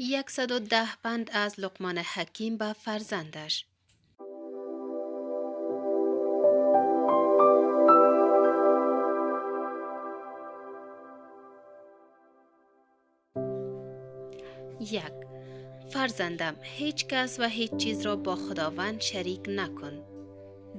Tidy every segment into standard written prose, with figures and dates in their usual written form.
110 بند از لقمان حکیم به فرزندش. یک. فرزندم، هیچ کس و هیچ چیز را با خداوند شریک نکن.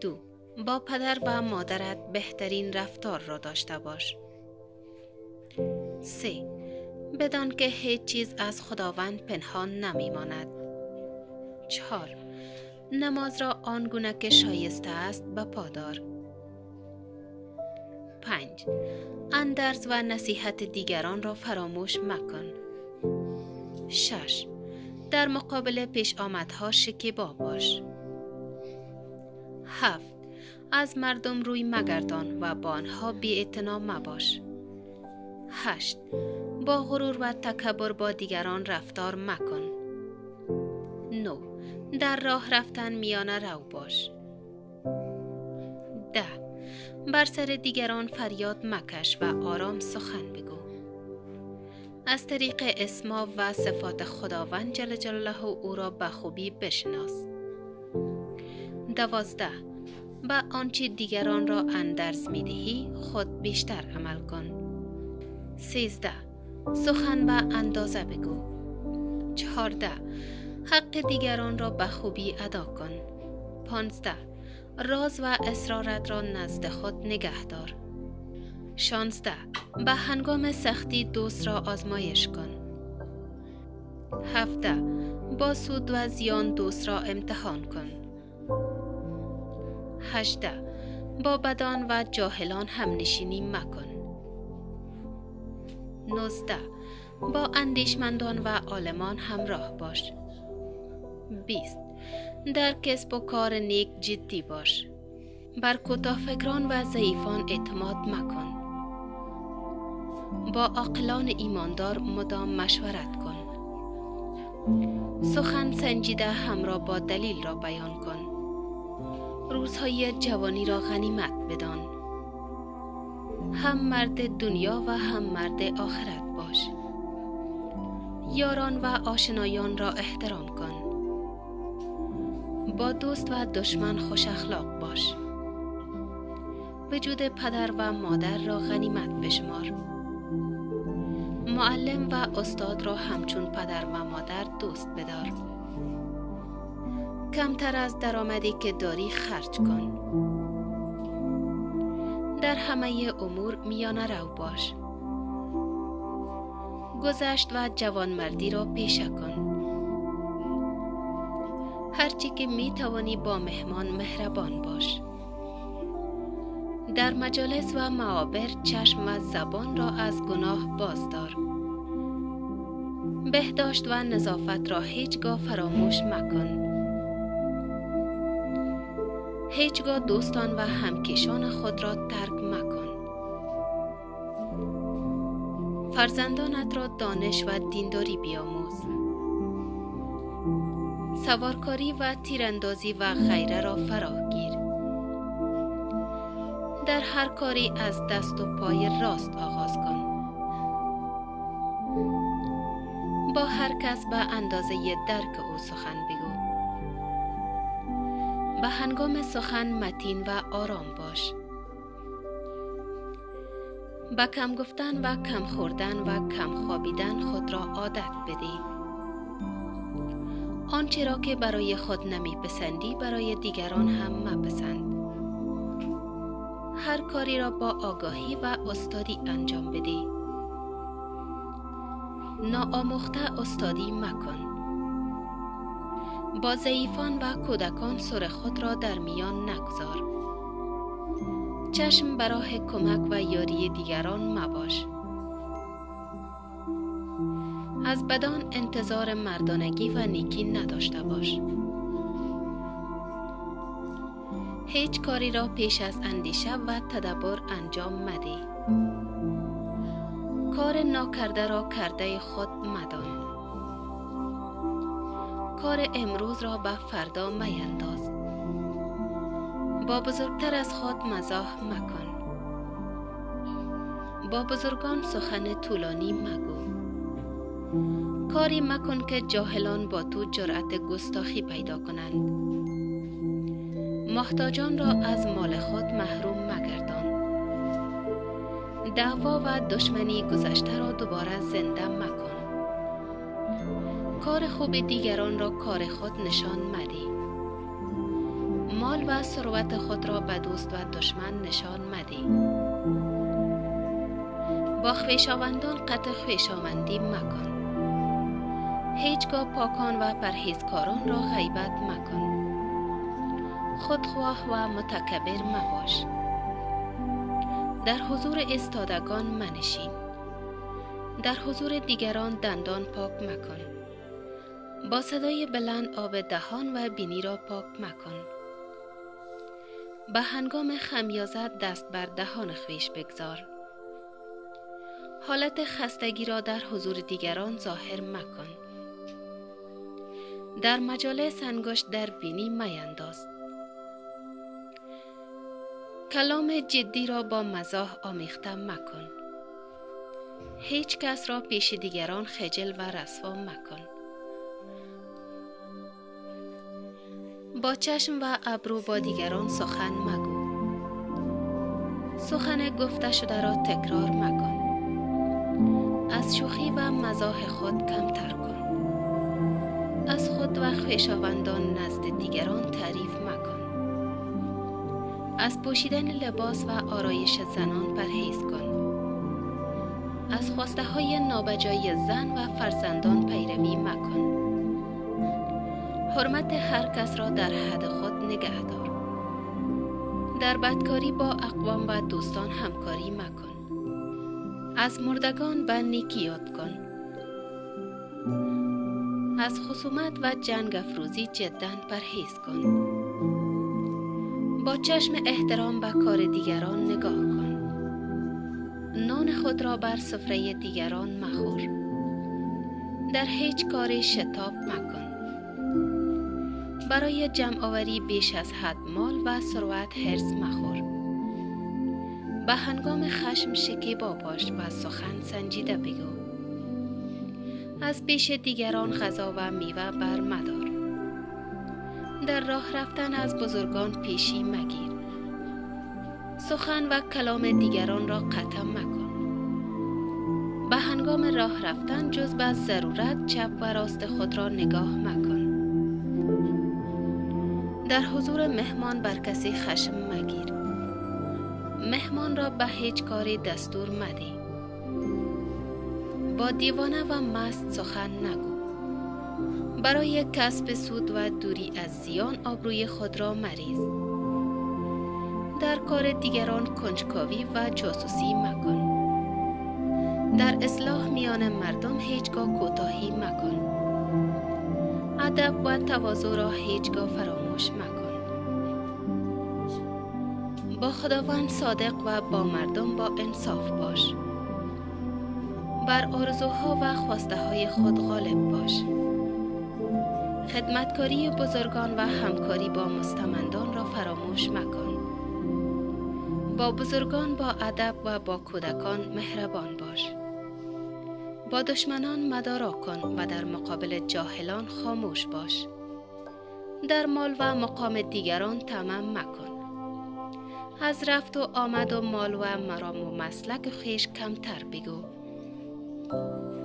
2. با پدر و مادرت بهترین رفتار را داشته باش. 3. بدان که هیچ چیز از خداوند پنهان نمی ماند. 4. نماز را آنگونه که شایسته است به پا دار. 5. اندرز و نصیحت دیگران را فراموش مکن. 6. در مقابل پیش آمدها شکیبا باش. 7. از مردم روی مگردان و با آنها بی‌اعتنا مباش. 8. با غرور و تکبر با دیگران رفتار مکن. 9. در راه رفتن میانه رو باش. 10. بر سر دیگران فریاد مکش و آرام سخن بگو. از طریق اسما و صفات خداوند جل جلاله او را به خوبی بشناس. 12. به آنچه دیگران را اندرز می دهی خود بیشتر عمل کن. 13. سخن به اندازه بگو. 14. حق دیگران را به خوبی ادا کن. 15. راز و اسرارت را نزد خود نگه دار. 16. به هنگام سختی دوست را آزمایش کن. 17. با سود و زیان دوست را امتحان کن. 18. با بدان و جاهلان همنشینی مکن. 19. با اندیشمندان و عالمان همراه باش. 20. در کسب و کار نیک جدی باش. بر کوتاه‌فکران و ضعیفان اعتماد مکن. با عاقلان ایماندار مدام مشورت کن. سخن سنجیده همراه با دلیل را بیان کن. روزهای جوانی را غنیمت بدان. هم مرد دنیا و هم مرد آخرت باش. یاران و آشنایان را احترام کن. با دوست و دشمن خوش اخلاق باش. وجود پدر و مادر را غنیمت بشمار. معلم و استاد را همچون پدر و مادر دوست بدار. کمتر از درآمدی که داری خرج کن. در همه امور میانه رو باش. گذشت و جوانمردی را پیشه کن. هرچی که می توانی با مهمان مهربان باش. در مجالس و معابر چشم و زبان را از گناه بازدار. بهداشت و نظافت را هیچگاه فراموش مکن. هیچگاه دوستان و همکیشان خود را ترک مکن. فرزندانت را دانش و دینداری بیاموز. سوارکاری و تیراندازی و غیره را فرا گیر. در هر کاری از دست و پای راست آغاز کن. با هر کس به اندازه درک او سخن بگو. به هنگام سخن متین و آرام باش. به کم گفتن و کم خوردن و کم خوابیدن خود را عادت بدی. آنچه را که برای خود نمی پسندی برای دیگران هم مپسند. هر کاری را با آگاهی و استادی انجام بدی. ناآموخته استادی مکن. با ضعیفان و کودکان سر خود را در میان نگذار. چشم به راه کمک و یاری دیگران مباش. از بدان انتظار مردانگی و نیکی نداشته باش. هیچ کاری را پیش از اندیشه و تدبر انجام مده. کار ناکرده را کرده خود مدان. کار امروز را به فردا مینداز. با بزرگتر از خود مزاح مکن. با بزرگان سخن طولانی مگو. کاری مکن که جاهلان با تو جرأت گستاخی پیدا کنند. محتاجان را از مال خود محروم مگردان. دعوا و دشمنی گذشته را دوباره زنده مکن. کار خوب دیگران را کار خود نشان مدی. مال و ثروت خود را به دوست و دشمن نشان مدی. با خویشاوندان قطع خویشاوندی مکن. هیچگاه پاکان و پرهیزکاران را غیبت مکن. خودخواه و متکبر مباش. در حضور ایستادگان منشین. در حضور دیگران دندان پاک مکن. با صدای بلند آب دهان و بینی را پاک مکن. به هنگام خمیازه دست بر دهان خویش بگذار. حالت خستگی را در حضور دیگران ظاهر مکن. در مجالس انگشت در بینی مینداز. کلام جدی را با مزاح آمیخته مکن. هیچ کس را پیش دیگران خجل و رسوا مکن. با چشم و ابرو با دیگران سخن مگو. سخن گفته شده را تکرار مکن. از شوخی و مزاح خود کمتر کن. از خود و خویشاوندان نزد دیگران تعریف مکن. از پوشیدن لباس و آرایش زنان پرهیز کن. از خواسته های نابجای زن و فرزندان پیروی مکن. حرمت هر کس را در حد خود نگه دار. در بدکاری با اقوام و دوستان همکاری مکن. از مردگان به نیکی یاد کن. از خصومت و جنگ افروزی جداً پرهیز کن. با چشم احترام به کار دیگران نگاه کن. نان خود را بر سفره دیگران مخور. در هیچ کاری شتاب مکن. برای جمع آوری بیش از حد مال و ثروت حرص مخور. به هنگام خشم شکیبا باش و سخن سنجیده بگو. از پیش دیگران غذا و میوه بر مدار. در راه رفتن از بزرگان پیشی مگیر. سخن و کلام دیگران را قطع مکن. به هنگام راه رفتن جز به ضرورت چپ و راست خود را نگاه مکن. در حضور مهمان بر کسی خشم مگیر. مهمان را به هیچ کاری دستور مدی. با دیوانه و مست سخن نگو. برای کسب سود و دوری از زیان آبروی خود را مریز. در کار دیگران کنجکاوی و جاسوسی مکن. در اصلاح میان مردم هیچگاه کوتاهی مکن. ادب و تواضع را هیچگاه فراموش مکن. با خداوند صادق و با مردم با انصاف باش. بر آرزوها و خواسته های خود غالب باش. خدمتکاری بزرگان و همکاری با مستمندان را فراموش مکن. با بزرگان با ادب و با کودکان مهربان باش. با دشمنان مدارا کن و در مقابل جاهلان خاموش باش. در مال و مقام دیگران طمع مکن. از رفت و آمد و مال و مرام و مسلک خویش کمتر بگو.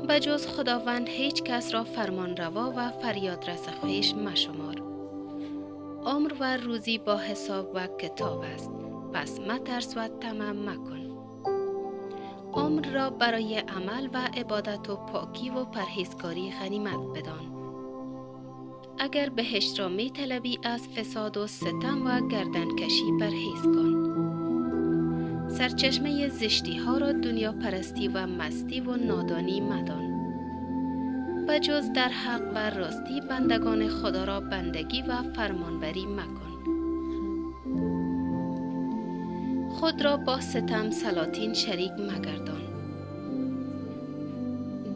بجز خداوند هیچ کس را فرمان روا و فریاد رس خویش مشمار. عمر و روزی با حساب و کتاب است، پس مترس و طمع مکن. عمر را برای عمل و عبادت و پاکی و پرهیزکاری غنیمت بدان. اگر بهشت را می طلبی از فساد و ستم و گردنکشی پرهیز کن. سرچشمه زشتی ها را دنیا پرستی و مستی و نادانی مدان. بجز در حق و راستی بندگان خدا را بندگی و فرمانبری مکن. خود را با ستم سلاطین شریک مگردان.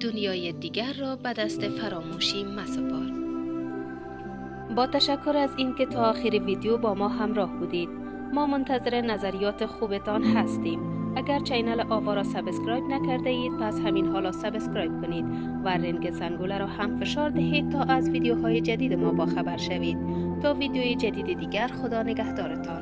دنیای دیگر را به دست فراموشی مسپار. با تشکر از اینکه تا آخر ویدیو با ما همراه بودید. ما منتظر نظریات خوبتان هستیم. اگر چینل آوا را سابسکرایب نکرده اید پس همین حالا سابسکرایب کنید و رنگ زنگوله را هم فشار دهید تا از ویدیوهای جدید ما باخبر شوید. تا ویدیوی جدید دیگر خدا نگهدارتان.